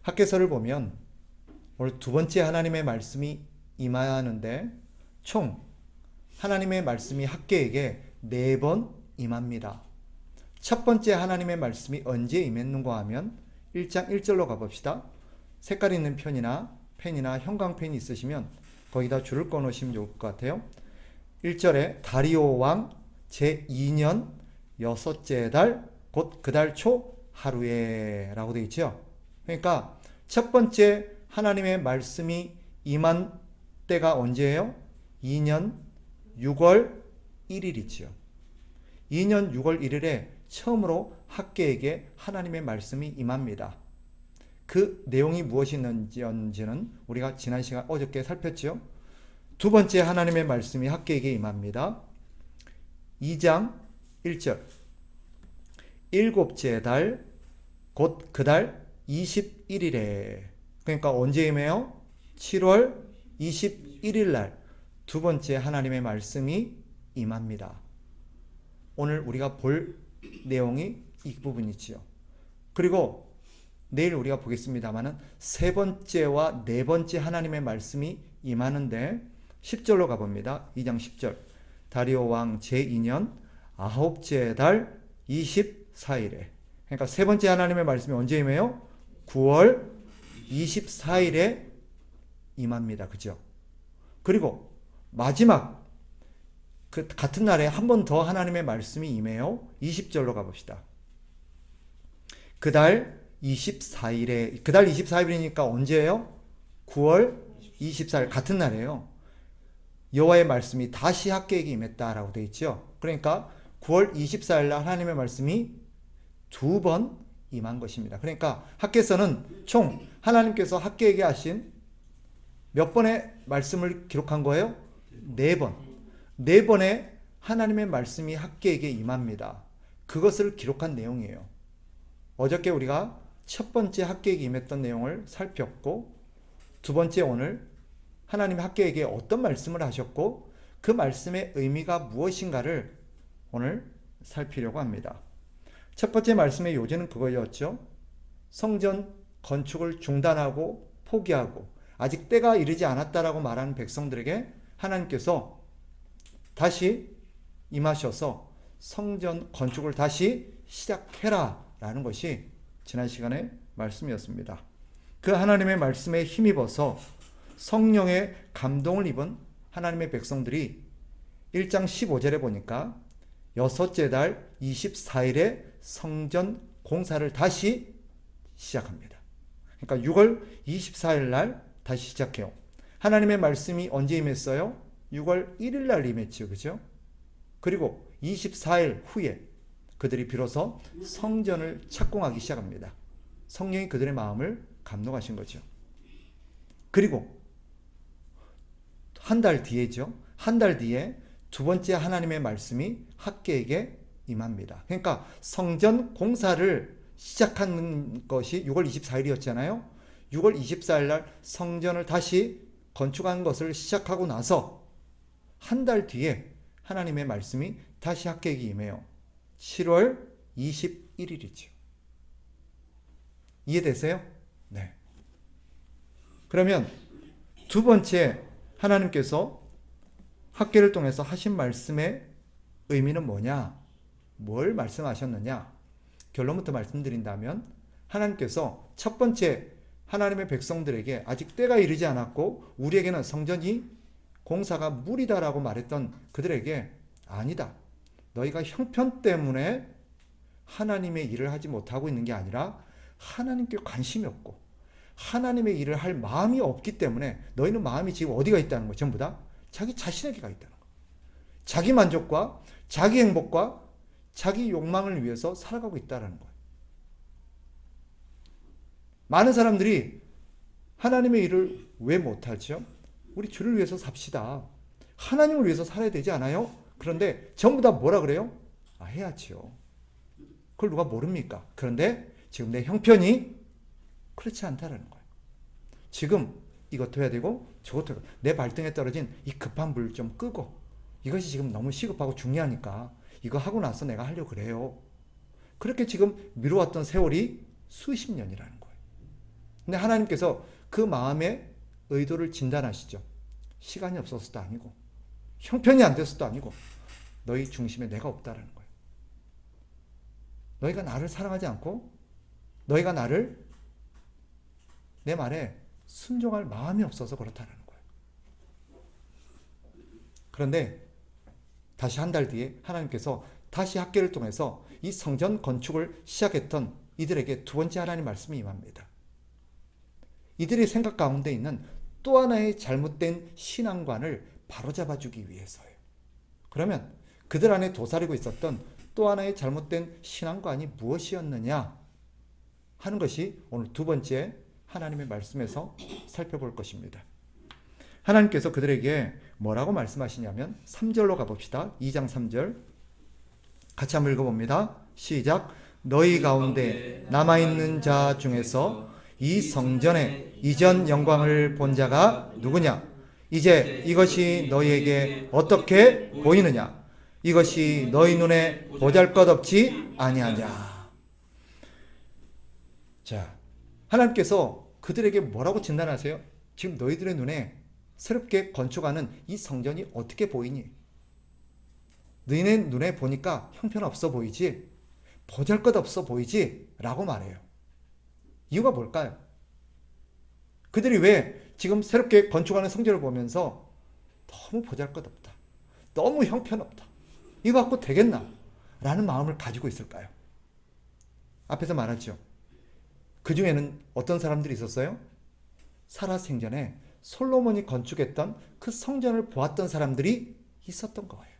학개서를 보면 오늘 두 번째 하나님의 말씀이 임하는데 총 하나님의 말씀이 학개에게 4번 임합니다. 첫 번째 하나님의 말씀이 언제 임했는가 하면 1장 1절로 가봅시다. 색깔 있는 펜이나 형광펜이 있으시면 거기다 줄을 꺼놓으시면 좋을 것 같아요. 1절에 다리오 왕 제2년 여섯째 달 곧 그 달 초 하루에 라고 되어 있죠. 그러니까 첫 번째 하나님의 말씀이 임한 때가 언제예요? 2년 6월 1일이지요. 2년 6월 1일에 처음으로 학개에게 하나님의 말씀이 임합니다. 그 내용이 무엇이었는지는 우리가 지난 시간 어저께 살폈죠. 두 번째 하나님의 말씀이 학개에게 임합니다. 2장 1절 일곱째 달 곧 그 달 21일에 그러니까 언제 임해요? 7월 21일 날 두 번째 하나님의 말씀이 임합니다. 오늘 우리가 볼 내용이 이 부분이지요. 그리고 내일 우리가 보겠습니다만은 세 번째와 네 번째 하나님의 말씀이 임하는데 10절로 가봅니다. 2장 10절 다리오 왕 제2년 아홉째 달 24일에 그러니까 세 번째 하나님의 말씀이 언제 임해요? 9월 24일에 임합니다. 그죠? 그리고 마지막 그 같은 날에 한 번 더 하나님의 말씀이 임해요. 20절로 가봅시다. 그달 24일이니까 언제예요? 9월 24일 같은 날이에요. 여호와의 말씀이 다시 학개에게 임했다라고 되어 있죠. 그러니까 9월 24일 날 하나님의 말씀이 두 번 임한 것입니다. 그러니까 학개서는 총 하나님께서 학개에게 하신 몇 번의 말씀을 기록한 거예요? 4번. 4번의 하나님의 말씀이 학개에게 임합니다. 그것을 기록한 내용이에요. 어저께 우리가 첫 번째 학개에게 임했던 내용을 살폈고 두 번째 오늘 하나님 학개에게 어떤 말씀을 하셨고 그 말씀의 의미가 무엇인가를 오늘 살피려고 합니다. 첫 번째 말씀의 요지는 그거였죠. 성전 건축을 중단하고 포기하고 아직 때가 이르지 않았다라고 말하는 백성들에게 하나님께서 다시 임하셔서 성전 건축을 다시 시작해라 라는 것이 지난 시간의 말씀이었습니다. 그 하나님의 말씀에 힘입어서 성령의 감동을 입은 하나님의 백성들이 1장 15절에 보니까 여섯째 달 24일에 성전 공사를 다시 시작합니다. 그러니까 6월 24일 날 다시 시작해요. 하나님의 말씀이 언제 임했어요? 6월 1일 날 임했죠. 그죠? 그리고 24일 후에 그들이 비로소 성전을 착공하기 시작합니다. 성령이 그들의 마음을 감동하신 거죠. 그리고 한 달 뒤에죠. 한 달 뒤에 두 번째 하나님의 말씀이 학개에게 임합니다. 그러니까 성전 공사를 시작한 것이 6월 24일이었잖아요. 6월 24일 날 성전을 다시 건축한 것을 시작하고 나서 한 달 뒤에 하나님의 말씀이 다시 학개에게 임해요. 7월 21일이죠. 이해되세요? 네. 그러면 두 번째 하나님께서 학개를 통해서 하신 말씀의 의미는 뭐냐? 뭘 말씀하셨느냐? 결론부터 말씀드린다면 하나님께서 첫 번째 하나님의 백성들에게 아직 때가 이르지 않았고 우리에게는 성전이 공사가 무리다라고 말했던 그들에게 아니다. 너희가 형편 때문에 하나님의 일을 하지 못하고 있는 게 아니라 하나님께 관심이 없고 하나님의 일을 할 마음이 없기 때문에 너희는 마음이 지금 어디가 있다는 거예요? 전부 다 자기 자신에게 가 있다는 거예요. 자기 만족과 자기 행복과 자기 욕망을 위해서 살아가고 있다는 거예요. 많은 사람들이 하나님의 일을 왜 못하죠? 우리 주를 위해서 삽시다. 하나님을 위해서 살아야 되지 않아요? 그런데 전부 다 뭐라 그래요? 해야지요. 그걸 누가 모릅니까? 그런데 지금 내 형편이 그렇지 않다라는 거예요. 지금 이것도 해야 되고 저것도 해야 되고 내 발등에 떨어진 이 급한 불 좀 끄고 이것이 지금 너무 시급하고 중요하니까 이거 하고 나서 내가 하려고 그래요. 그렇게 지금 미뤄왔던 세월이 수십 년이라는 거예요. 근데 하나님께서 그 마음의 의도를 진단하시죠. 시간이 없어서도 아니고 형편이 안 돼서도 아니고 너희 중심에 내가 없다라는 거예요. 너희가 나를 사랑하지 않고 너희가 나를 내 말에 순종할 마음이 없어서 그렇다는 거예요. 그런데 다시 한 달 뒤에 하나님께서 다시 학계를 통해서 이 성전 건축을 시작했던 이들에게 두 번째 하나님 말씀이 임합니다. 이들의 생각 가운데 있는 또 하나의 잘못된 신앙관을 바로잡아주기 위해서예요. 그러면 그들 안에 도사리고 있었던 또 하나의 잘못된 신앙관이 무엇이었느냐 하는 것이 오늘 두 번째 하나님의 말씀에서 살펴볼 것입니다. 하나님께서 그들에게 뭐라고 말씀하시냐면 3절로 가봅시다. 2장 3절 같이 한번 읽어봅니다. 시작. 너희 가운데 남아있는 자 중에서 이 성전의 이전 영광을 본 자가 누구냐? 이제 이것이 너희에게 어떻게 보이느냐? 이것이 너희 눈에 보잘것없지 아니하냐? 자, 하나님께서 그들에게 뭐라고 진단하세요? 지금 너희들의 눈에 새롭게 건축하는 이 성전이 어떻게 보이니? 너희네 눈에 보니까 형편없어 보이지? 보잘것없어 보이지? 라고 말해요. 이유가 뭘까요? 그들이 왜 지금 새롭게 건축하는 성전을 보면서 너무 보잘것없다, 너무 형편없다, 이거 갖고 되겠나? 라는 마음을 가지고 있을까요? 앞에서 말했죠. 그 중에는 어떤 사람들이 있었어요? 살아생전에 솔로몬이 건축했던 그 성전을 보았던 사람들이 있었던 거예요.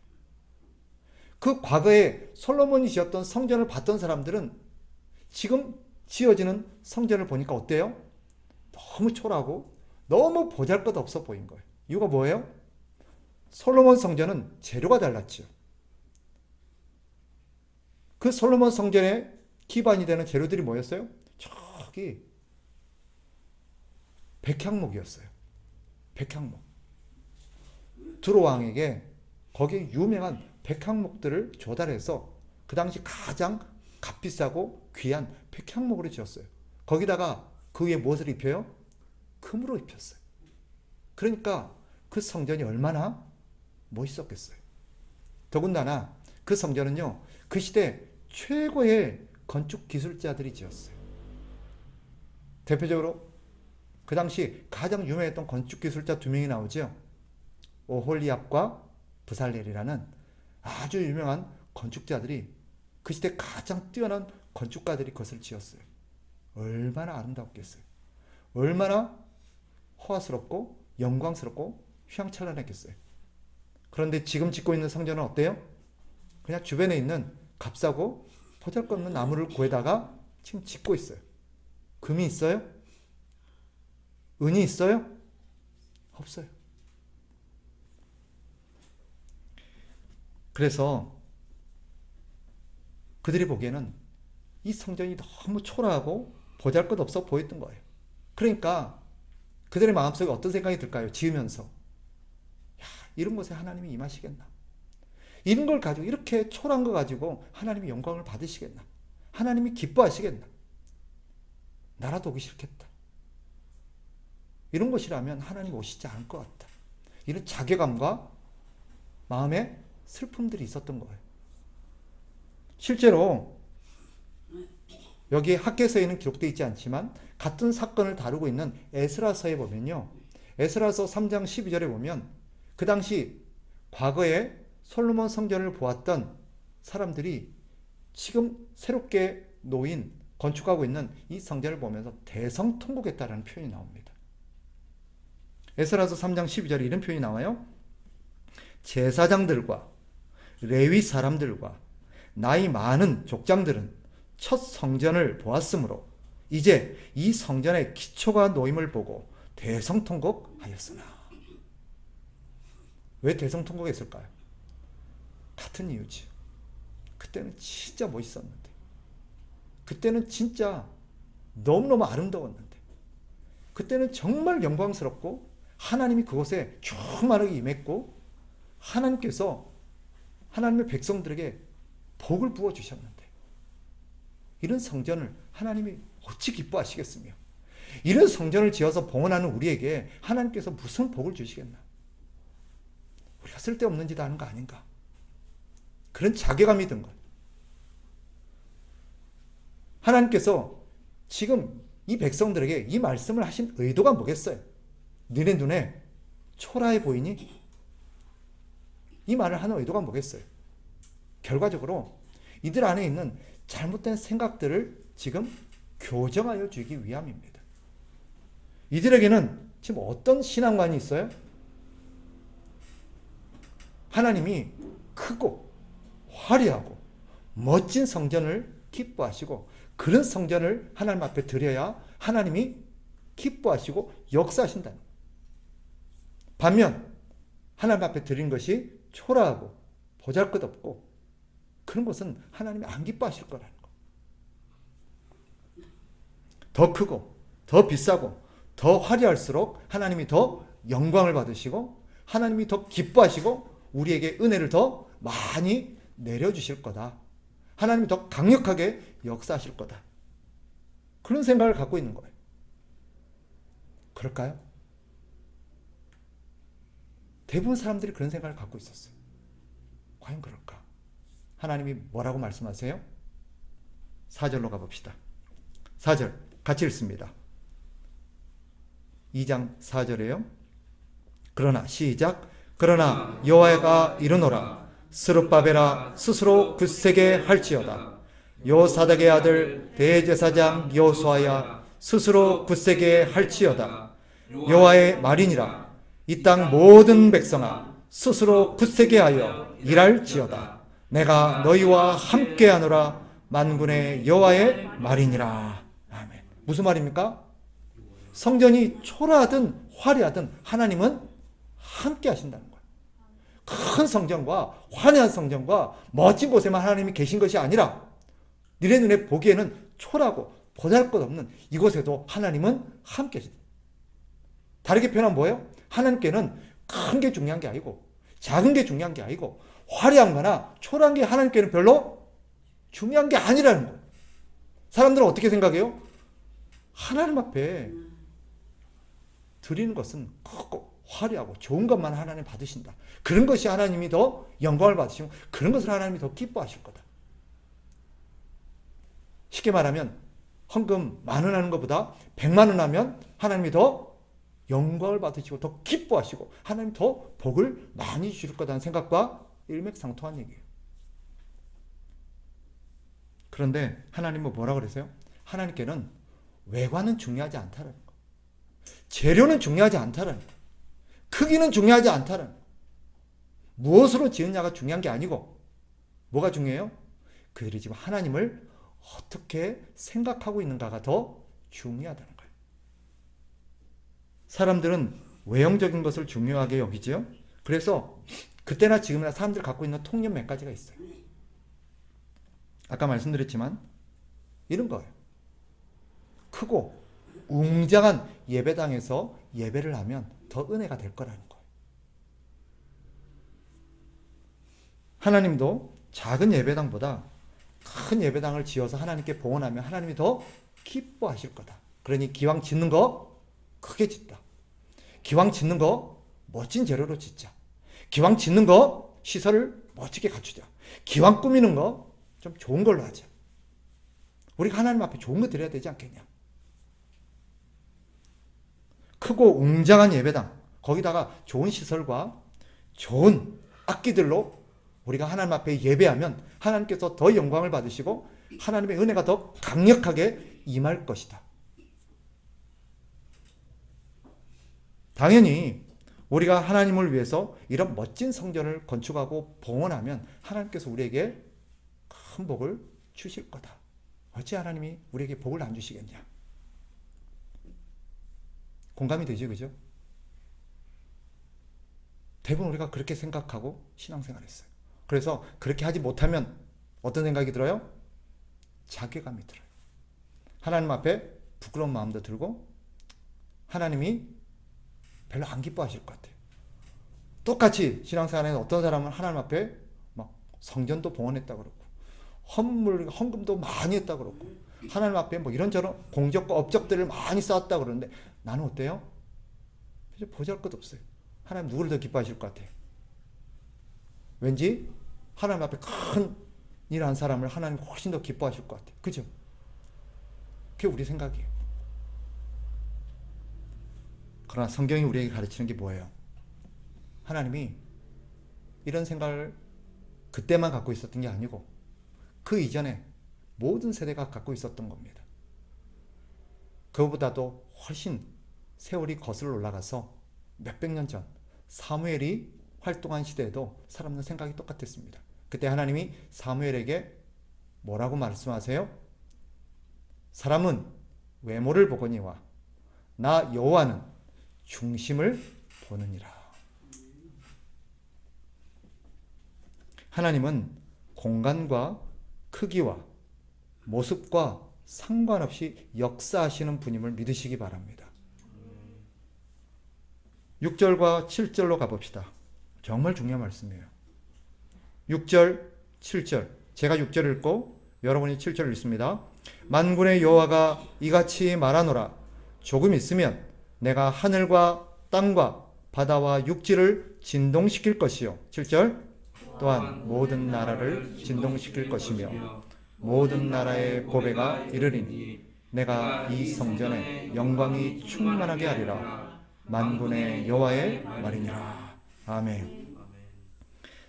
그 과거에 솔로몬이 지었던 성전을 봤던 사람들은 지금 지어지는 성전을 보니까 어때요? 너무 초라하고 너무 보잘것없어 보인 거예요. 이유가 뭐예요? 솔로몬 성전은 재료가 달랐죠. 그 솔로몬 성전의 기반이 되는 재료들이 뭐였어요? 저기 백향목이었어요. 백향목. 두로 왕에게 거기에 유명한 백향목들을 조달해서 그 당시 가장 값비싸고 귀한 백향목으로 지었어요. 거기다가 그 위에 무엇을 입혀요? 금으로 입혔어요. 그러니까 그 성전이 얼마나 멋있었겠어요. 더군다나 그 성전은요, 그 시대 최고의 건축 기술자들이 지었어요. 대표적으로 그 당시 가장 유명했던 건축 기술자 두 명이 나오죠. 오홀리압과 브살렐이라는 아주 유명한 건축자들이 그 시대 가장 뛰어난 건축가들이 그것을 지었어요. 얼마나 아름답겠어요. 얼마나 호화스럽고 영광스럽고 휘황찬란했겠어요. 그런데 지금 짓고 있는 성전은 어때요? 그냥 주변에 있는 값싸고 보잘것없는 나무를 구해다가 지금 짓고 있어요. 금이 있어요? 은이 있어요? 없어요. 그래서 그들이 보기에는 이 성전이 너무 초라하고 보잘것없어 보였던 거예요. 그러니까 그들의 마음속에 어떤 생각이 들까요? 지으면서 야, 이런 곳에 하나님이 임하시겠나? 이런 걸 가지고, 이렇게 초라한 거 가지고 하나님이 영광을 받으시겠나? 하나님이 기뻐하시겠나? 나라도 오기 싫겠다. 이런 것이라면 하나님 오시지 않을 것 같다. 이런 자괴감과 마음의 슬픔들이 있었던 거예요. 실제로 여기 학개서에는 기록되어 있지 않지만 같은 사건을 다루고 있는 에스라서에 보면요, 에스라서 3장 12절에 보면 그 당시 과거에 솔로몬 성전을 보았던 사람들이 지금 새롭게 놓인 건축하고 있는 이 성전을 보면서 대성통곡했다라는 표현이 나옵니다. 에스라서 3장 12절에 이런 표현이 나와요. 제사장들과 레위 사람들과 나이 많은 족장들은 첫 성전을 보았으므로 이제 이 성전의 기초가 놓임을 보고 대성통곡하였으나. 왜 대성통곡했을까요? 같은 이유지. 그때는 진짜 멋있었는데, 그때는 진짜 너무너무 아름다웠는데, 그때는 정말 영광스럽고 하나님이 그곳에 충만하게 임했고 하나님께서 하나님의 백성들에게 복을 부어주셨는데, 이런 성전을 하나님이 어찌 기뻐하시겠으며, 이런 성전을 지어서 봉헌하는 우리에게 하나님께서 무슨 복을 주시겠나? 우리가 쓸데없는 짓 하는 거 아닌가? 그런 자괴감이 든 거예요. 하나님께서 지금 이 백성들에게 이 말씀을 하신 의도가 뭐겠어요? 너네 눈에 초라해 보이니? 이 말을 하는 의도가 뭐겠어요? 결과적으로 이들 안에 있는 잘못된 생각들을 지금 교정하여 주기 위함입니다. 이들에게는 지금 어떤 신앙관이 있어요? 하나님이 크고 화려하고 멋진 성전을 기뻐하시고 그런 성전을 하나님 앞에 드려야 하나님이 기뻐하시고 역사하신다는 거예요. 반면 하나님 앞에 드린 것이 초라하고 보잘것없고 그런 것은 하나님이 안 기뻐하실 거라는 거예요. 더 크고 더 비싸고 더 화려할수록 하나님이 더 영광을 받으시고 하나님이 더 기뻐하시고 우리에게 은혜를 더 많이 내려주실 거다. 하나님이 더 강력하게 역사하실 거다. 그런 생각을 갖고 있는 거예요. 그럴까요? 대부분 사람들이 그런 생각을 갖고 있었어요. 과연 그럴까? 하나님이 뭐라고 말씀하세요? 4절로 가봅시다. 4절 같이 읽습니다. 2장 4절에요. 그러나 시작. 그러나 여호와가 이르노라. 스룹바벨아 스스로 굳세게 할지어다. 요사닥의 아들 대제사장 여호수아야 스스로 굳세게 할지어다. 여호와의 말이니라. 이 땅 모든 백성아 스스로 굳세게 하여 일할지어다. 내가 너희와 함께하노라. 만군의 여호와의 말이니라. 아멘. 무슨 말입니까? 성전이 초라하든 화려하든 하나님은 함께 하신다는 거예요. 큰 성전과 화려한 성전과 멋진 곳에만 하나님이 계신 것이 아니라 너네 눈에 보기에는 초라하고 보잘것없는 이곳에도 하나님은 함께 하신다. 다르게 표현하면 뭐예요? 하나님께는 큰 게 중요한 게 아니고 작은 게 중요한 게 아니고 화려한 거나 초라한 게 하나님께는 별로 중요한 게 아니라는 거예요. 사람들은 어떻게 생각해요? 하나님 앞에 드리는 것은 크고 화려하고 좋은 것만 하나님 받으신다. 그런 것이 하나님이 더 영광을 받으시고 그런 것을 하나님이 더 기뻐하실 거다. 쉽게 말하면 헌금 10,000원 하는 것보다 100만 원 하면 하나님이 더 영광을 받으시고 더 기뻐하시고 하나님 더 복을 많이 주실 거다는 생각과 일맥상통한 얘기예요. 그런데 하나님은 뭐라 그러세요? 하나님께는 외관은 중요하지 않다는 거. 재료는 중요하지 않다는 거. 크기는 중요하지 않다는 거. 무엇으로 지었냐가 중요한 게 아니고 뭐가 중요해요? 그들이 지금 하나님을 어떻게 생각하고 있는가가 더 중요하다는 거예요. 사람들은 외형적인 것을 중요하게 여기지요. 그래서 그때나 지금이나 사람들이 갖고 있는 통념 몇 가지가 있어요. 아까 말씀드렸지만 이런 거예요. 크고 웅장한 예배당에서 예배를 하면 더 은혜가 될 거라는 거예요. 하나님도 작은 예배당보다 큰 예배당을 지어서 하나님께 봉헌하면 하나님이 더 기뻐하실 거다. 그러니 기왕 짓는 거 크게 짓다. 기왕 짓는 거 멋진 재료로 짓자. 기왕 짓는 거 시설을 멋지게 갖추자. 기왕 꾸미는 거 좀 좋은 걸로 하자. 우리가 하나님 앞에 좋은 거 드려야 되지 않겠냐. 크고 웅장한 예배당, 거기다가 좋은 시설과 좋은 악기들로 우리가 하나님 앞에 예배하면 하나님께서 더 영광을 받으시고 하나님의 은혜가 더 강력하게 임할 것이다. 당연히 우리가 하나님을 위해서 이런 멋진 성전을 건축하고 봉헌하면 하나님께서 우리에게 큰 복을 주실 거다. 어찌 하나님이 우리에게 복을 안 주시겠냐? 공감이 되죠, 그죠? 대부분 우리가 그렇게 생각하고 신앙생활했어요. 그래서 그렇게 하지 못하면 어떤 생각이 들어요? 자괴감이 들어요. 하나님 앞에 부끄러운 마음도 들고 하나님이 별로 안 기뻐하실 것 같아요. 똑같이 신앙생활에는 어떤 사람은 하나님 앞에 막 성전도 봉헌했다 그러고 헌금도 많이 했다 그러고 하나님 앞에 뭐 이런저런 공적과 업적들을 많이 쌓았다 그러는데 나는 어때요? 보잘것없어요. 하나님 누구를 더 기뻐하실 것 같아요? 왠지 하나님 앞에 큰 일한 사람을 하나님 훨씬 더 기뻐하실 것 같아요. 그죠? 그게 우리 생각이에요. 그러나 성경이 우리에게 가르치는 게 뭐예요? 하나님이 이런 생각을 그때만 갖고 있었던 게 아니고 그 이전에 모든 세대가 갖고 있었던 겁니다. 그보다도 훨씬 세월이 거슬러 올라가서 몇백 년 전 사무엘이 활동한 시대에도 사람들은 생각이 똑같았습니다. 그때 하나님이 사무엘에게 뭐라고 말씀하세요? 사람은 외모를 보거니와 나 여호와는 중심을 보느니라. 하나님은 공간과 크기와 모습과 상관없이 역사하시는 분임을 믿으시기 바랍니다. 6절과 7절로 가봅시다. 정말 중요한 말씀이에요. 6절, 7절. 제가 6절 읽고 여러분이 7절 읽습니다. 만군의 여호와가 이같이 말하노라. 조금 있으면 내가 하늘과 땅과 바다와 육지를 진동시킬 것이요. 7절. 또한 모든 나라를 진동시킬 것이며 모든 나라의 보배가 이르리니 내가 이 성전에 영광이 충만하게 하리라. 만군의 여호와의 말이니라. 아멘.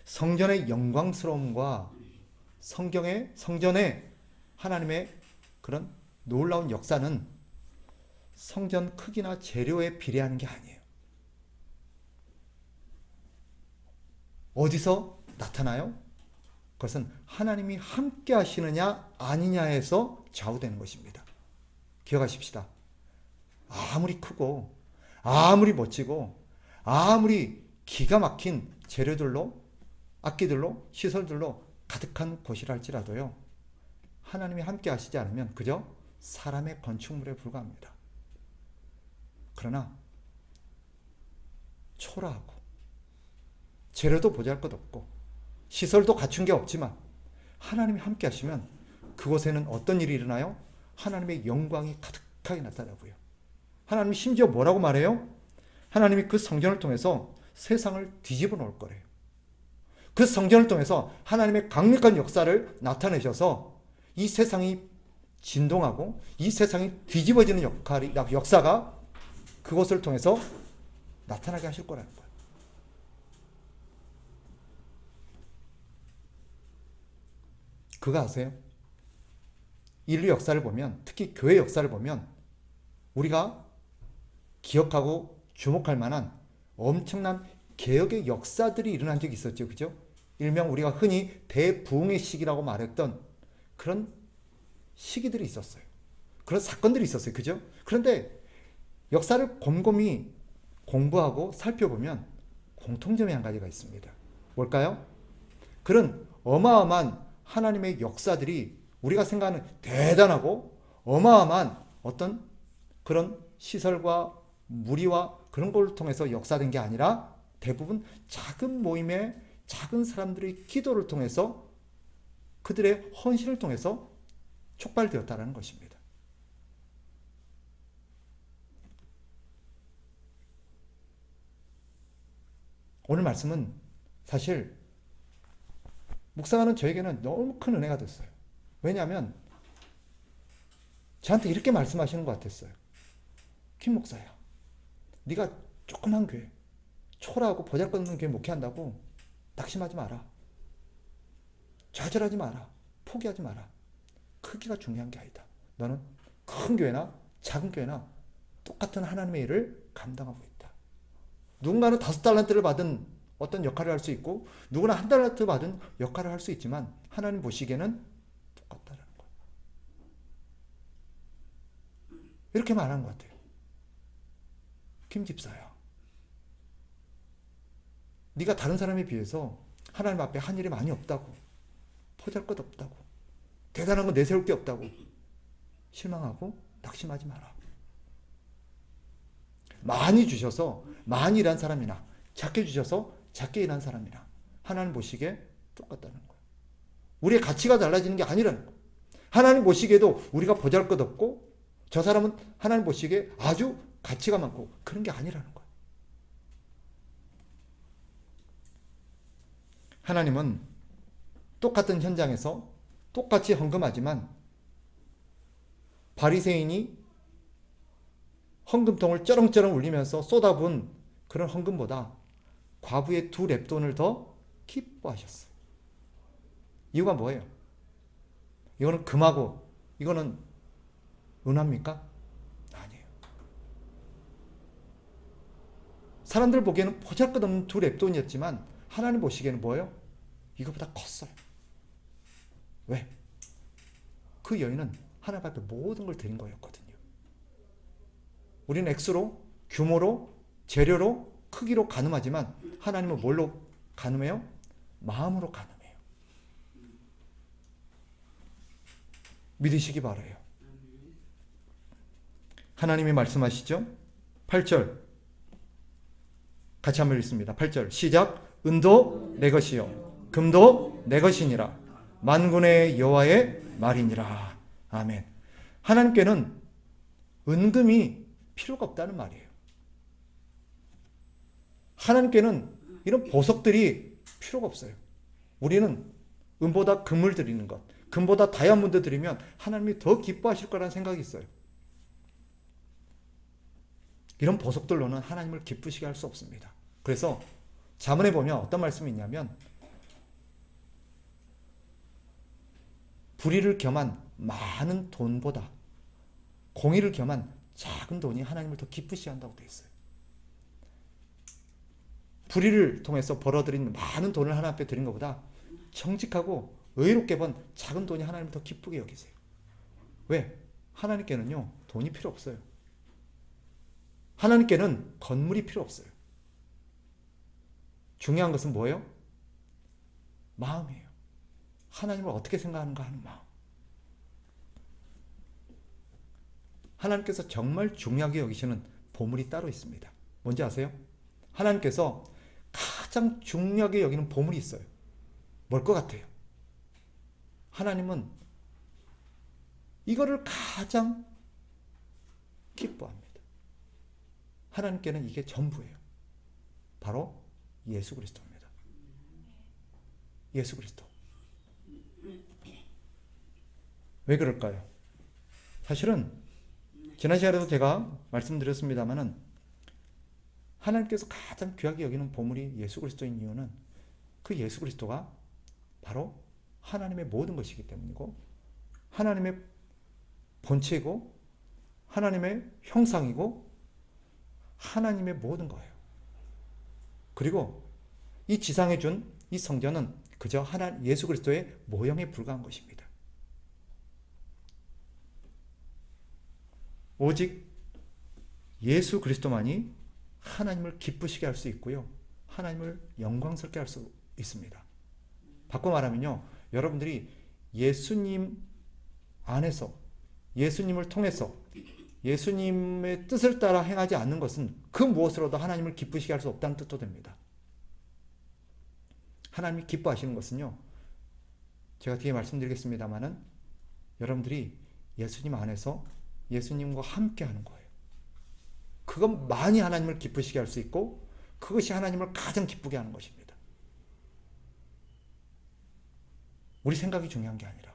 성전의 영광스러움과 성전의 하나님의 그런 놀라운 역사는 성전 크기나 재료에 비례하는 게 아니에요. 어디서 나타나요? 그것은 하나님이 함께 하시느냐 아니냐에서 좌우되는 것입니다. 기억하십시다. 아무리 크고 아무리 멋지고 아무리 기가 막힌 재료들로 악기들로 시설들로 가득한 곳이라 할지라도요, 하나님이 함께 하시지 않으면 그저 사람의 건축물에 불과합니다. 그러나 초라하고 재료도 보잘것없고 시설도 갖춘 게 없지만 하나님이 함께 하시면 그곳에는 어떤 일이 일어나요? 하나님의 영광이 가득하게 나타나고요. 하나님이 심지어 뭐라고 말해요? 하나님이 그 성전을 통해서 세상을 뒤집어 놓을 거래요. 그 성전을 통해서 하나님의 강력한 역사를 나타내셔서 이 세상이 진동하고 이 세상이 뒤집어지는 역사가 그것을 통해서 나타나게 하실 거라는 거예요. 그거 아세요? 인류 역사를 보면, 특히 교회 역사를 보면 우리가 기억하고 주목할 만한 엄청난 개혁의 역사들이 일어난 적이 있었죠. 그죠? 일명 우리가 흔히 대부흥의 시기라고 말했던 그런 시기들이 있었어요. 그런 사건들이 있었어요. 그죠? 그런데 역사를 곰곰이 공부하고 살펴보면 공통점이 한 가지가 있습니다. 뭘까요? 그런 어마어마한 하나님의 역사들이 우리가 생각하는 대단하고 어마어마한 어떤 그런 시설과 무리와 그런 걸 통해서 역사된 게 아니라 대부분 작은 모임의 작은 사람들의 기도를 통해서 그들의 헌신을 통해서 촉발되었다는 것입니다. 오늘 말씀은 사실 묵상하는 저에게는 너무 큰 은혜가 됐어요. 왜냐하면 저한테 이렇게 말씀하시는 것 같았어요. 김 목사야, 네가 조그만 교회, 초라하고 보잘것없는 교회 목회한다고 낙심하지 마라. 좌절하지 마라. 포기하지 마라. 크기가 중요한 게 아니다. 너는 큰 교회나 작은 교회나 똑같은 하나님의 일을 감당하고 있다. 누군가는 5달란트를 받은 어떤 역할을 할 수 있고 누구나 1달란트 받은 역할을 할 수 있지만 하나님 보시기에는 똑같다는 거예요. 이렇게 말한 것 같아요. 김 집사야, 네가 다른 사람에 비해서 하나님 앞에 한 일이 많이 없다고, 보잘것없다고, 대단한 건 내세울 게 없다고 실망하고 낙심하지 마라. 많이 주셔서 많이 일한 사람이나 작게 주셔서 작게 일한 사람이나 하나님 보시기에 똑같다는 거예요. 우리의 가치가 달라지는 게 아니라는 거예요. 하나님 보시기에도 우리가 보잘것없고 저 사람은 하나님 보시기에 아주 가치가 많고 그런 게 아니라는 거예요. 하나님은 똑같은 현장에서 똑같이 헌금하지만 바리새인이 헌금통을 쩌렁쩌렁 울리면서 쏟아부은 그런 헌금보다 과부의 2렙돈을 더 기뻐하셨어요. 이유가 뭐예요? 이거는 금하고 이거는 은합니까? 아니에요. 사람들 보기에는 보잘것없는 2렙돈이었지만 하나님 보시기에는 뭐예요? 이거보다 컸어요. 왜? 그 여인은 하나님 앞에 모든 걸 드린 거였거든요. 우리는 액수로, 규모로, 재료로, 크기로 가늠하지만 하나님은 뭘로 가늠해요? 마음으로 가늠해요. 믿으시기 바라요. 하나님이 말씀하시죠? 8절 같이 한번 읽습니다. 8절 시작. 은도 내 것이요 금도 내 것이니라 만군의 여호와의 말이니라. 아멘. 하나님께는 은금이 필요가 없다는 말이에요. 하나님께는 이런 보석들이 필요가 없어요. 우리는 은보다 금을 드리는 것, 금보다 다이아몬드 드리면 하나님이 더 기뻐하실 거라는 생각이 있어요. 이런 보석들로는 하나님을 기쁘시게 할 수 없습니다. 그래서 잠언에 보면 어떤 말씀이 있냐면 불의를 겸한 많은 돈보다 공의를 겸한 작은 돈이 하나님을 더 기쁘시게 한다고 되어 있어요. 불의를 통해서 벌어들인 많은 돈을 하나님 앞에 드린 것보다 정직하고 의롭게 번 작은 돈이 하나님을 더 기쁘게 여기세요. 왜? 하나님께는요 돈이 필요 없어요. 하나님께는 건물이 필요 없어요. 중요한 것은 뭐예요? 마음이에요. 하나님을 어떻게 생각하는가 하는 마음. 하나님께서 정말 중요하게 여기시는 보물이 따로 있습니다. 뭔지 아세요? 하나님께서 가장 중요하게 여기는 보물이 있어요. 뭘 것 같아요? 하나님은 이거를 가장 기뻐합니다. 하나님께는 이게 전부예요. 바로 예수 그리스도입니다. 예수 그리스도. 왜 그럴까요? 사실은 지난 시간에도 제가 말씀드렸습니다마는 하나님께서 가장 귀하게 여기는 보물이 예수 그리스도인 이유는 그 예수 그리스도가 바로 하나님의 모든 것이기 때문이고 하나님의 본체이고 하나님의 형상이고 하나님의 모든 거예요. 그리고 이 지상에 준 이 성전은 그저 예수 그리스도의 모형에 불과한 것입니다. 오직 예수 그리스도만이 하나님을 기쁘시게 할 수 있고요. 하나님을 영광스럽게 할 수 있습니다. 바꿔 말하면요. 여러분들이 예수님 안에서 예수님을 통해서 예수님의 뜻을 따라 행하지 않는 것은 그 무엇으로도 하나님을 기쁘시게 할 수 없다는 뜻도 됩니다. 하나님이 기뻐하시는 것은요. 제가 뒤에 말씀드리겠습니다마는 여러분들이 예수님 안에서 예수님과 함께 하는 거예요. 그것만이 하나님을 기쁘시게 할 수 있고 그것이 하나님을 가장 기쁘게 하는 것입니다. 우리 생각이 중요한 게 아니라.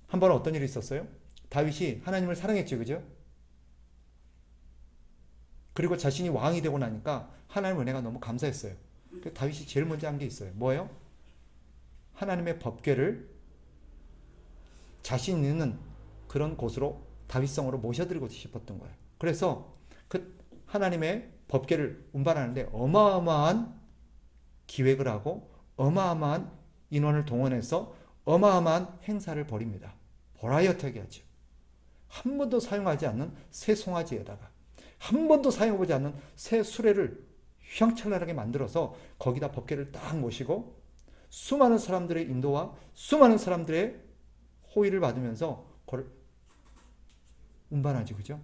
한 번은 어떤 일이 있었어요? 다윗이 하나님을 사랑했죠, 그죠? 그리고 자신이 왕이 되고 나니까 하나님의 은혜가 너무 감사했어요. 다윗이 제일 먼저 한 게 있어요. 뭐예요? 하나님의 법궤를 자신 있는 그런 곳으로 다윗성으로 모셔드리고 싶었던 거예요. 그래서 그 하나님의 법궤를 운반하는데 어마어마한 기획을 하고 어마어마한 인원을 동원해서 어마어마한 행사를 벌입니다. 버라이어티하게 하죠. 한 번도 사용하지 않는 새 송아지에다가 한 번도 사용해보지 않는 새 수레를 휘황찬란하게 만들어서 거기다 법궤를 딱 모시고 수많은 사람들의 인도와 수많은 사람들의 호의를 받으면서 그걸 운반하지, 그죠?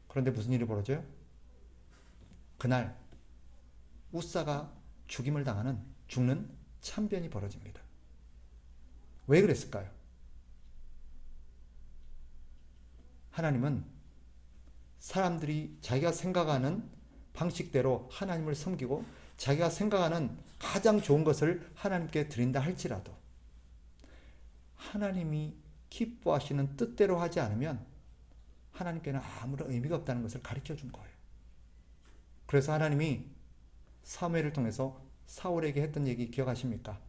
그런데 무슨 일이 벌어져요? 그날 우사가 죽는 참변이 벌어집니다. 왜 그랬을까요? 하나님은 사람들이 자기가 생각하는 방식대로 하나님을 섬기고 자기가 생각하는 가장 좋은 것을 하나님께 드린다 할지라도 하나님이 기뻐하시는 뜻대로 하지 않으면 하나님께는 아무런 의미가 없다는 것을 가르쳐 준 거예요. 그래서 하나님이 사무엘을 통해서 사울에게 했던 얘기 기억하십니까?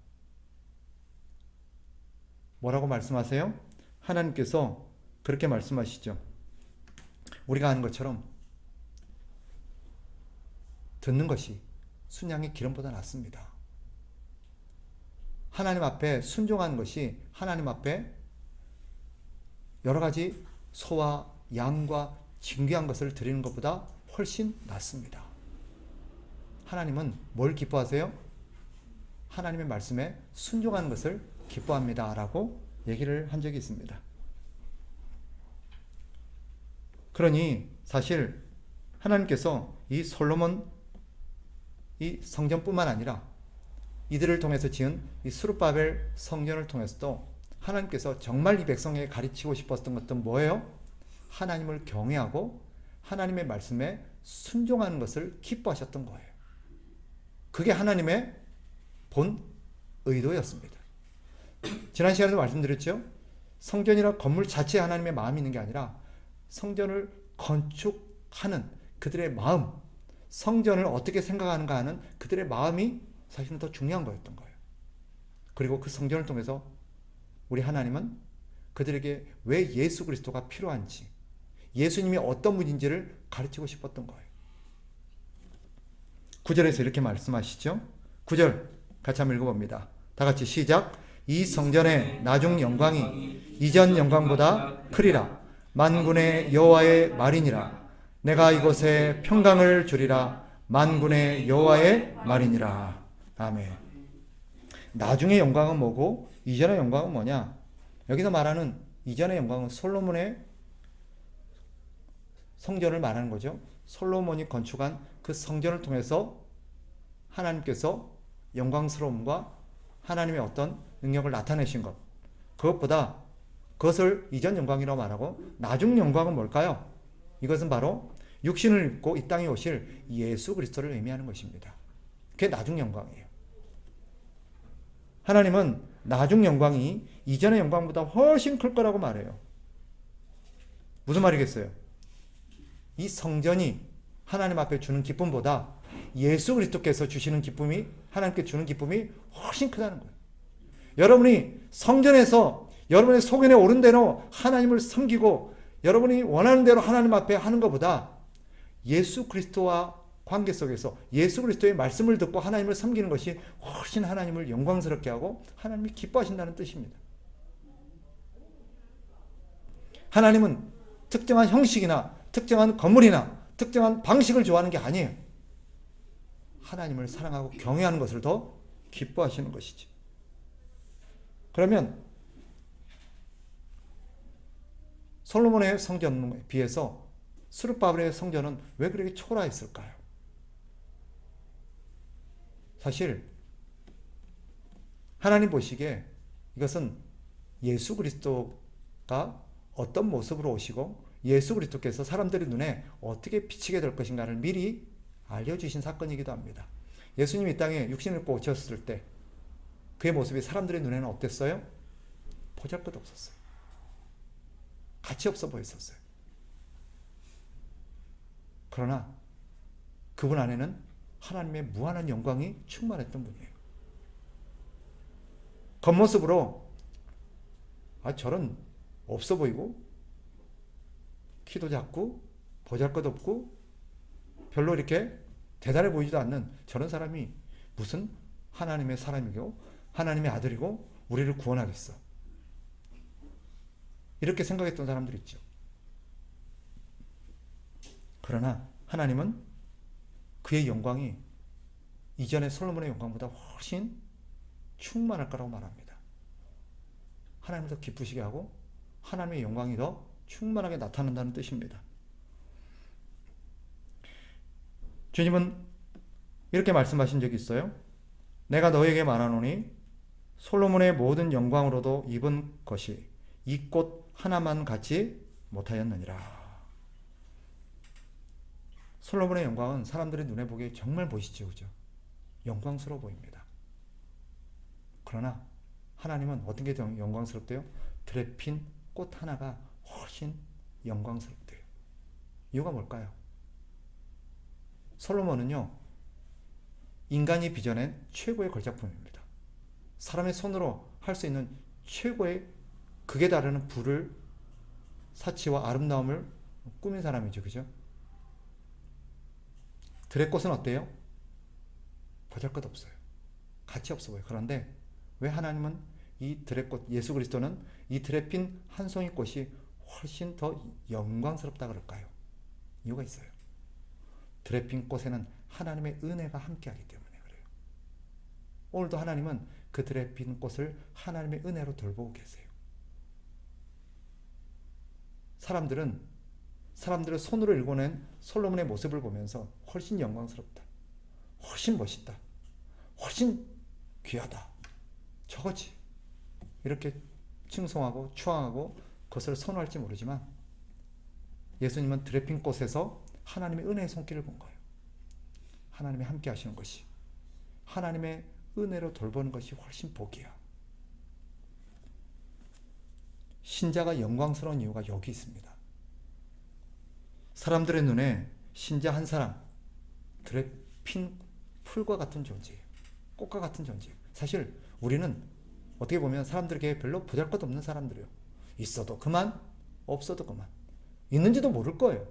뭐라고 말씀하세요? 하나님께서 그렇게 말씀하시죠. 우리가 아는 것처럼 듣는 것이 순양의 기름보다 낫습니다. 하나님 앞에 순종하는 것이 하나님 앞에 여러 가지 소와 양과 진귀한 것을 드리는 것보다 훨씬 낫습니다. 하나님은 뭘 기뻐하세요? 하나님의 말씀에 순종하는 것을 기뻐합니다 라고 얘기를 한 적이 있습니다. 그러니 사실 하나님께서 이 솔로몬 이 성전뿐만 아니라 이들을 통해서 지은 이 스룹바벨 성전을 통해서도 하나님께서 정말 이 백성에게 가르치고 싶었던 것은 뭐예요? 하나님을 경외하고 하나님의 말씀에 순종하는 것을 기뻐하셨던 거예요. 그게 하나님의 본 의도였습니다. 지난 시간에도 말씀드렸죠? 성전이라 건물 자체에 하나님의 마음이 있는 게 아니라 성전을 건축하는 그들의 마음, 성전을 어떻게 생각하는가 하는 그들의 마음이 사실은 더 중요한 거였던 거예요. 그리고 그 성전을 통해서 우리 하나님은 그들에게 왜 예수 그리스도가 필요한지, 예수님이 어떤 분인지를 가르치고 싶었던 거예요. 9절에서 이렇게 말씀하시죠. 9절 같이 한번 읽어봅니다. 다 같이 시작. 이 성전의 나중 영광이 이전 영광보다 크리라. 만군의 여호와의 말이니라. 내가 이곳에 평강을 주리라. 만군의 여호와의 말이니라. 아멘. 나중의 영광은 뭐고 이전의 영광은 뭐냐? 여기서 말하는 이전의 영광은 솔로몬의 성전을 말하는 거죠. 솔로몬이 건축한 그 성전을 통해서 하나님께서 영광스러움과 하나님의 어떤 능력을 나타내신 것, 그것보다 그것을 이전 영광이라고 말하고 나중 영광은 뭘까요? 이것은 바로 육신을 입고 이 땅에 오실 예수 그리스도를 의미하는 것입니다. 그게 나중 영광이에요. 하나님은 나중 영광이 이전의 영광보다 훨씬 클 거라고 말해요. 무슨 말이겠어요? 이 성전이 하나님 앞에 주는 기쁨보다 예수 그리스도께서 주시는 기쁨이, 하나님께 주는 기쁨이 훨씬 크다는 거예요. 여러분이 성전에서 여러분의 소견에 오른 대로 하나님을 섬기고 여러분이 원하는 대로 하나님 앞에 하는 것보다 예수 그리스도와 관계 속에서 예수 그리스도의 말씀을 듣고 하나님을 섬기는 것이 훨씬 하나님을 영광스럽게 하고 하나님이 기뻐하신다는 뜻입니다. 하나님은 특정한 형식이나 특정한 건물이나 특정한 방식을 좋아하는 게 아니에요. 하나님을 사랑하고 경외하는 것을 더 기뻐하시는 것이지. 그러면 솔로몬의 성전에 비해서 스룹바벨의 성전은 왜 그렇게 초라했을까요? 사실 하나님 보시기에 이것은 예수 그리스도가 어떤 모습으로 오시고 예수 그리스도께서 사람들의 눈에 어떻게 비치게 될 것인가를 미리 알려주신 사건이기도 합니다. 예수님이 이 땅에 육신을 입고 오셨을 때 그의 모습이 사람들의 눈에는 어땠어요? 보잘것없었어요. 가치 없어 보였었어요. 그러나 그분 안에는 하나님의 무한한 영광이 충만했던 분이에요. 겉모습으로 저런 없어 보이고 키도 작고 보잘것없고 별로 이렇게 대단해 보이지도 않는 저런 사람이 무슨 하나님의 사람이고 하나님의 아들이고 우리를 구원하겠어. 이렇게 생각했던 사람들이 있죠. 그러나 하나님은 그의 영광이 이전의 솔로몬의 영광보다 훨씬 충만할 거라고 말합니다. 하나님을 더 기쁘시게 하고 하나님의 영광이 더 충만하게 나타난다는 뜻입니다. 주님은 이렇게 말씀하신 적이 있어요. 내가 너에게 말하노니 솔로몬의 모든 영광으로도 입은 것이 이 꽃 하나만 같이 못하였느니라. 솔로몬의 영광은 사람들의 눈에 보기에 정말 멋있죠, 그죠? 영광스러워 보입니다. 그러나 하나님은 어떤 게 더 영광스럽대요? 들에 핀 꽃 하나가 훨씬 영광스럽대요. 이유가 뭘까요? 솔로몬은요, 인간이 빚어낸 최고의 걸작품입니다. 사람의 손으로 할 수 있는 최고의 극에 다르는 불을, 사치와 아름다움을 꾸민 사람이죠, 그죠? 들의 꽃은 어때요? 보잘것없어요. 가치 없어 보여요. 그런데 왜 하나님은 이 들의 꽃, 예수 그리스도는 이 들에 핀 한 송이 꽃이 훨씬 더 영광스럽다 그럴까요? 이유가 있어요. 들에 핀 꽃에는 하나님의 은혜가 함께하기 때문에 그래요. 오늘도 하나님은 그 들에 핀 꽃을 하나님의 은혜로 돌보고 계세요. 사람들의 손으로 일궈낸 솔로몬의 모습을 보면서 훨씬 영광스럽다, 훨씬 멋있다, 훨씬 귀하다, 저거지, 이렇게 칭송하고 추앙하고 그것을 선호할지 모르지만 예수님은 들에 핀 꽃에서 하나님의 은혜의 손길을 본 거예요. 하나님이 함께 하시는 것이, 하나님의 은혜로 돌보는 것이 훨씬 복이야. 신자가 영광스러운 이유가 여기 있습니다. 사람들의 눈에 신자 한 사람, 들에 핀 풀과 같은 존재예요. 꽃과 같은 존재예요. 사실 우리는 어떻게 보면 사람들에게 별로 보잘것없는 사람들이에요. 있어도 그만, 없어도 그만. 있는지도 모를 거예요.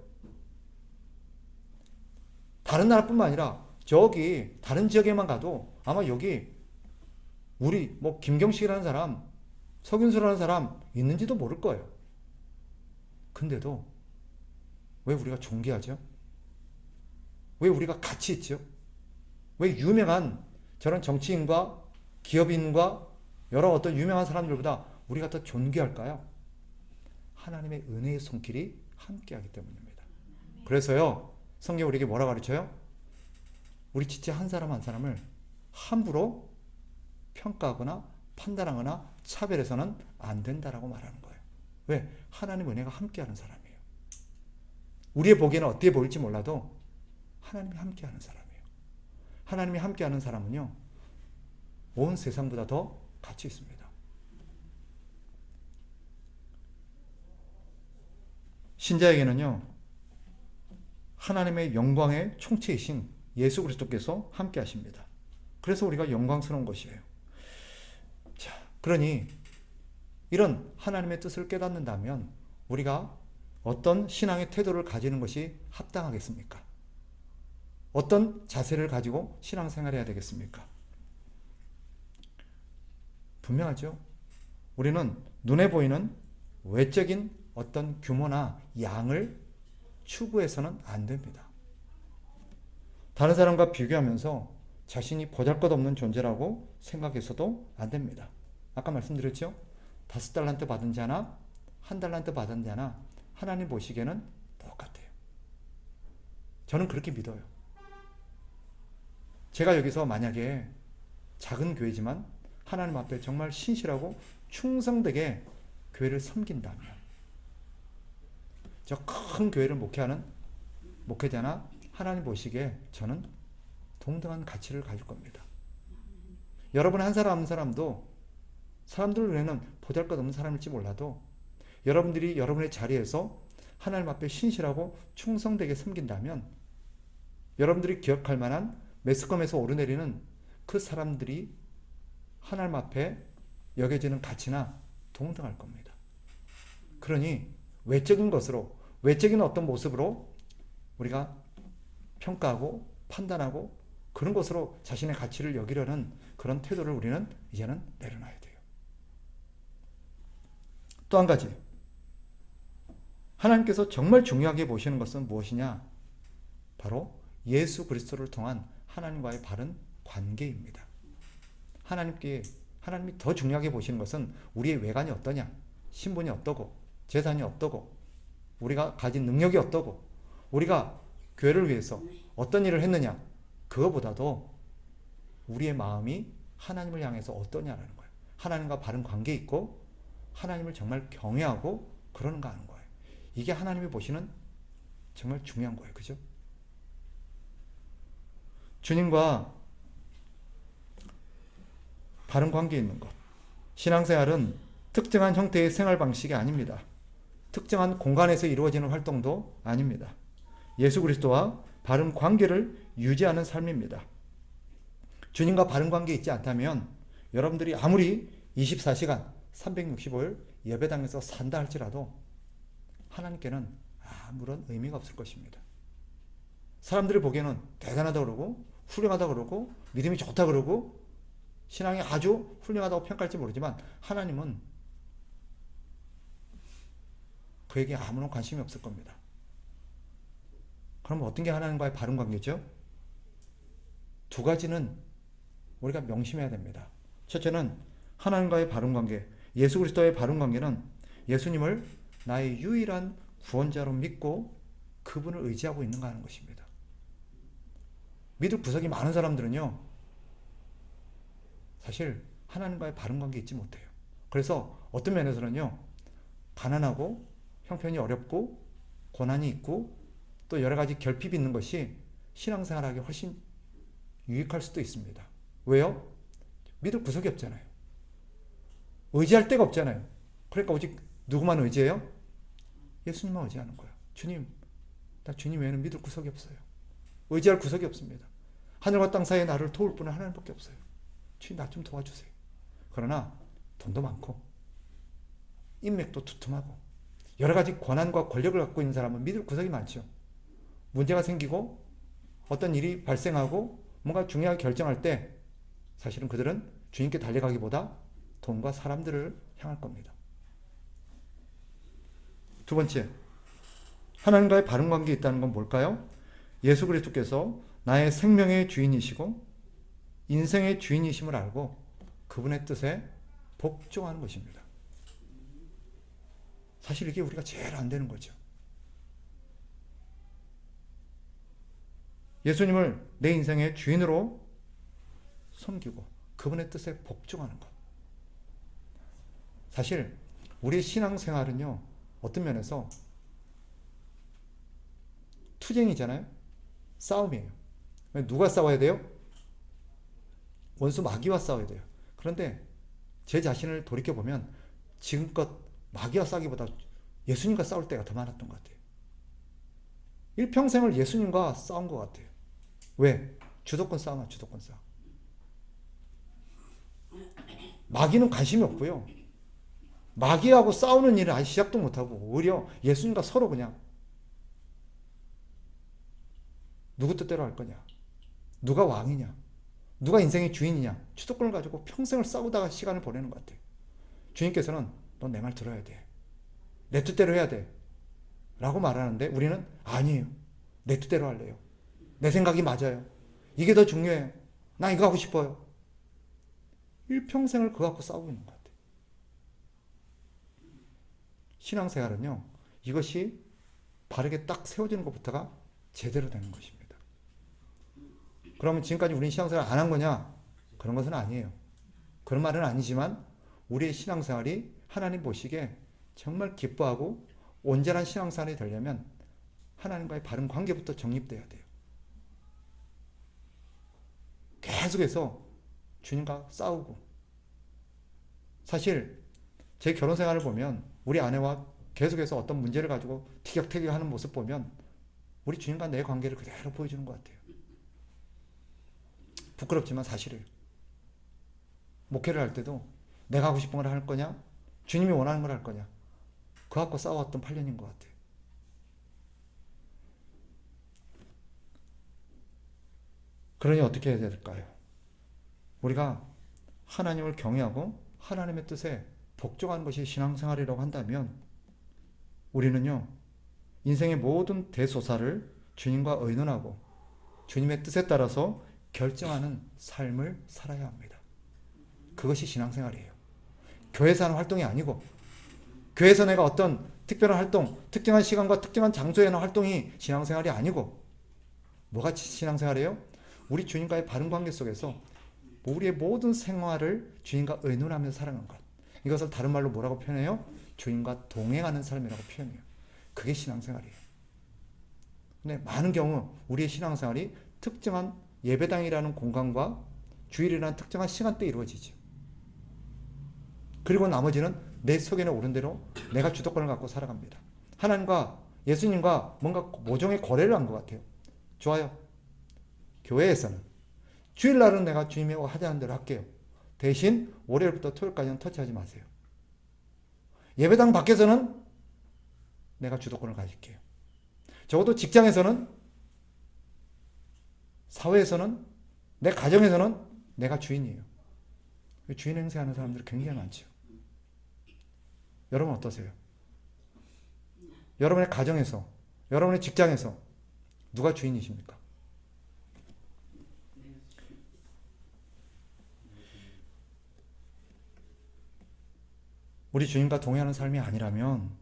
다른 나라뿐만 아니라 저기 다른 지역에만 가도 아마 여기 우리 뭐 김경식이라는 사람, 서균수라는 사람 있는지도 모를 거예요. 근데도 왜 우리가 존귀하죠? 왜 우리가 가치 있죠? 왜 유명한 저런 정치인과 기업인과 여러 어떤 유명한 사람들보다 우리가 더 존귀할까요? 하나님의 은혜의 손길이 함께하기 때문입니다. 그래서요, 성경 우리에게 뭐라 가르쳐요? 우리 지체 한 사람 한 사람을 함부로 평가하거나 판단하거나 차별해서는 안 된다라고 말하는 거예요. 왜? 하나님의 은혜가 함께하는 사람이에요. 우리의 보기에는 어떻게 보일지 몰라도 하나님이 함께하는 사람이에요. 하나님이 함께하는 사람은요, 온 세상보다 더 가치 있습니다. 신자에게는요, 하나님의 영광의 총체이신 예수 그리스도께서 함께 하십니다. 그래서 우리가 영광스러운 것이에요. 자, 그러니 이런 하나님의 뜻을 깨닫는다면 우리가 어떤 신앙의 태도를 가지는 것이 합당하겠습니까? 어떤 자세를 가지고 신앙생활을 해야 되겠습니까? 분명하죠. 우리는 눈에 보이는 외적인 어떤 규모나 양을 추구해서는 안 됩니다. 다른 사람과 비교하면서 자신이 보잘것없는 존재라고 생각해서도 안 됩니다. 아까 말씀드렸죠? 5달란트 받은 자나 1달란트 받은 자나 하나님 보시기에는 똑같아요. 저는 그렇게 믿어요. 제가 여기서 만약에 작은 교회지만 하나님 앞에 정말 신실하고 충성되게 교회를 섬긴다면 저 큰 교회를 목회하는 목회자나 하나님 보시기에 저는 동등한 가치를 가질 겁니다. 여러분 한 사람 한 사람도 사람들 눈에는 보잘것없는 사람일지 몰라도 여러분들이 여러분의 자리에서 하나님 앞에 신실하고 충성되게 섬긴다면 여러분들이 기억할 만한 매스컴에서 오르내리는 그 사람들이 하나님 앞에 여겨지는 가치나 동등할 겁니다. 그러니 외적인 것으로, 외적인 어떤 모습으로 우리가 평가하고 판단하고 그런 것으로 자신의 가치를 여기려는 그런 태도를 우리는 이제는 내려놔야 돼요. 또 한 가지, 하나님께서 정말 중요하게 보시는 것은 무엇이냐? 바로 예수 그리스도를 통한 하나님과의 바른 관계입니다. 하나님이 더 중요하게 보시는 것은 우리의 외관이 어떠냐, 신분이 어떠고, 재산이 어떠고, 우리가 가진 능력이 어떠고, 우리가 교회를 위해서 어떤 일을 했느냐, 그거보다도 우리의 마음이 하나님을 향해서 어떠냐라는 거예요. 하나님과 바른 관계 있고 하나님을 정말 경외하고 그러는가 하는 거예요. 이게 하나님이 보시는 정말 중요한 거예요. 그죠? 주님과 바른 관계 있는 것. 신앙생활은 특정한 형태의 생활 방식이 아닙니다. 특정한 공간에서 이루어지는 활동도 아닙니다. 예수 그리스도와 바른 관계를 유지하는 삶입니다. 주님과 바른 관계 있지 않다면 여러분들이 아무리 24시간 365일 예배당에서 산다 할지라도 하나님께는 아무런 의미가 없을 것입니다. 사람들이 보기에는 대단하다 그러고 훌륭하다 그러고 믿음이 좋다 그러고 신앙이 아주 훌륭하다고 평가할지 모르지만 하나님은 그에게 아무런 관심이 없을 겁니다. 그럼 어떤 게 하나님과의 바른 관계죠? 두 가지는 우리가 명심해야 됩니다. 첫째는 하나님과의 바른 관계, 예수 그리스도의 바른 관계는 예수님을 나의 유일한 구원자로 믿고 그분을 의지하고 있는가 하는 것입니다. 믿을 구석이 많은 사람들은요, 사실 하나님과의 바른 관계 있지 못해요. 그래서 어떤 면에서는요, 가난하고 형편이 어렵고 고난이 있고 또 여러 가지 결핍이 있는 것이 신앙생활하기 훨씬 유익할 수도 있습니다. 왜요? 믿을 구석이 없잖아요. 의지할 데가 없잖아요. 그러니까 오직 누구만 의지해요? 예수님만 의지하는 거예요. 주님, 나 주님 외에는 믿을 구석이 없어요. 의지할 구석이 없습니다. 하늘과 땅 사이에 나를 도울 분은 하나님밖에 없어요. 주님, 나 좀 도와주세요. 그러나 돈도 많고 인맥도 두툼하고 여러 가지 권한과 권력을 갖고 있는 사람은 믿을 구석이 많죠. 문제가 생기고 어떤 일이 발생하고 뭔가 중요하게 결정할 때 사실은 그들은 주님께 달려가기보다 돈과 사람들을 향할 겁니다. 두 번째, 하나님과의 바른 관계에 있다는 건 뭘까요? 예수 그리스도께서 나의 생명의 주인이시고 인생의 주인이심을 알고 그분의 뜻에 복종하는 것입니다. 사실 이게 우리가 제일 안 되는 거죠. 예수님을 내 인생의 주인으로 섬기고 그분의 뜻에 복종하는 것. 사실 우리의 신앙생활은요, 어떤 면에서 투쟁이잖아요. 싸움이에요. 누가 싸워야 돼요? 원수 마귀와 싸워야 돼요. 그런데 제 자신을 돌이켜보면 지금껏 마귀와 싸기보다 예수님과 싸울 때가 더 많았던 것 같아요. 일평생을 예수님과 싸운 것 같아요. 왜? 주도권 싸움이야, 주도권 싸움. 마귀는 관심이 없고요. 마귀하고 싸우는 일은 아예 시작도 못하고 오히려 예수님과 서로 그냥 누구 뜻대로 할 거냐, 누가 왕이냐, 누가 인생의 주인이냐, 주도권을 가지고 평생을 싸우다가 시간을 보내는 것 같아요. 주님께서는 넌 내 말 들어야 돼, 내 뜻대로 해야 돼 라고 말하는데 우리는 아니에요, 내 뜻대로 할래요, 내 생각이 맞아요, 이게 더 중요해요, 나 이거 하고 싶어요. 일평생을 그거 갖고 싸우고 있는 것 같아요. 신앙생활은요, 이것이 바르게 딱 세워지는 것부터가 제대로 되는 것입니다. 그러면 지금까지 우리는 신앙생활 안 한 거냐? 그런 것은 아니에요. 그런 말은 아니지만 우리의 신앙생활이 하나님 보시기에 정말 기뻐하고 온전한 신앙생활이 되려면 하나님과의 바른 관계부터 정립돼야 돼요. 계속해서 주님과 싸우고, 사실 제 결혼생활을 보면 우리 아내와 계속해서 어떤 문제를 가지고 티격태격하는 모습 보면 우리 주님과 내 관계를 그대로 보여주는 것 같아요. 부끄럽지만 사실이에요. 목회를 할 때도 내가 하고 싶은 걸 할 거냐, 주님이 원하는 걸 할 거냐, 그거 갖고 싸워왔던 8년인 것 같아요. 그러니 어떻게 해야 될까요? 우리가 하나님을 경외하고 하나님의 뜻에 복종하는 것이 신앙생활이라고 한다면 우리는요, 인생의 모든 대소사를 주님과 의논하고 주님의 뜻에 따라서 결정하는 삶을 살아야 합니다. 그것이 신앙생활이에요. 교회에서 하는 활동이 아니고, 교회에서 내가 어떤 특별한 활동, 특정한 시간과 특정한 장소에 하는 활동이 신앙생활이 아니고, 뭐가 신앙생활이에요? 우리 주님과의 바른 관계 속에서 우리의 모든 생활을 주님과 의논하면서 살아가는 것. 이것을 다른 말로 뭐라고 표현해요? 주님과 동행하는 삶이라고 표현해요. 그게 신앙생활이에요. 근데 많은 경우 우리의 신앙생활이 특정한 예배당이라는 공간과 주일이라는 특정한 시간대에 이루어지죠. 그리고 나머지는 내 속에는 오른 대로 내가 주도권을 갖고 살아갑니다. 하나님과 예수님과 뭔가 모종의 거래를 한 것 같아요. 좋아요. 교회에서는 주일날은 내가 주님이 하자는 대로 할게요. 대신 월요일부터 토요일까지는 터치하지 마세요. 예배당 밖에서는 내가 주도권을 가질게요. 적어도 직장에서는, 사회에서는, 내 가정에서는 내가 주인이에요. 주인 행세하는 사람들이 굉장히 많죠. 여러분 어떠세요? 여러분의 가정에서, 여러분의 직장에서 누가 주인이십니까? 우리 주님과 동행하는 삶이 아니라면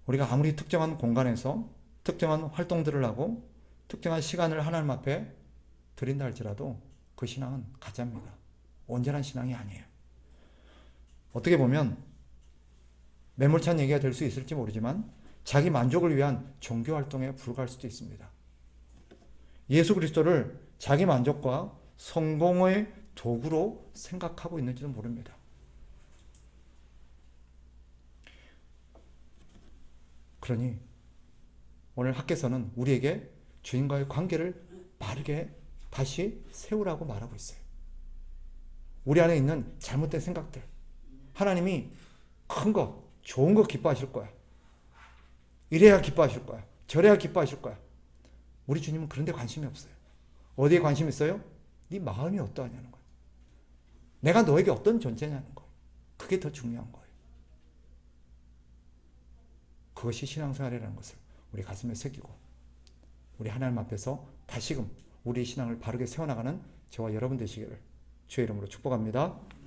우리가 아무리 특정한 공간에서 특정한 활동들을 하고 특정한 시간을 하나님 앞에 드린다 할지라도 그 신앙은 가짜입니다. 온전한 신앙이 아니에요. 어떻게 보면 매몰찬 얘기가 될 수 있을지 모르지만 자기 만족을 위한 종교 활동에 불과할 수도 있습니다. 예수 그리스도를 자기 만족과 성공의 도구로 생각하고 있는지도 모릅니다. 그러니 오늘 학개서는 우리에게 주님과의 관계를 바르게 다시 세우라고 말하고 있어요. 우리 안에 있는 잘못된 생각들, 하나님이 큰 거, 좋은 거 기뻐하실 거야. 이래야 기뻐하실 거야. 저래야 기뻐하실 거야. 우리 주님은 그런 데 관심이 없어요. 어디에 관심 있어요? 네 마음이 어떠하냐는 거예요. 내가 너에게 어떤 존재냐는 거예요. 그게 더 중요한 거예요. 그것이 신앙생활이라는 것을 우리 가슴에 새기고 우리 하나님 앞에서 다시금 우리의 신앙을 바르게 세워나가는 저와 여러분 되시기를 주의 이름으로 축복합니다.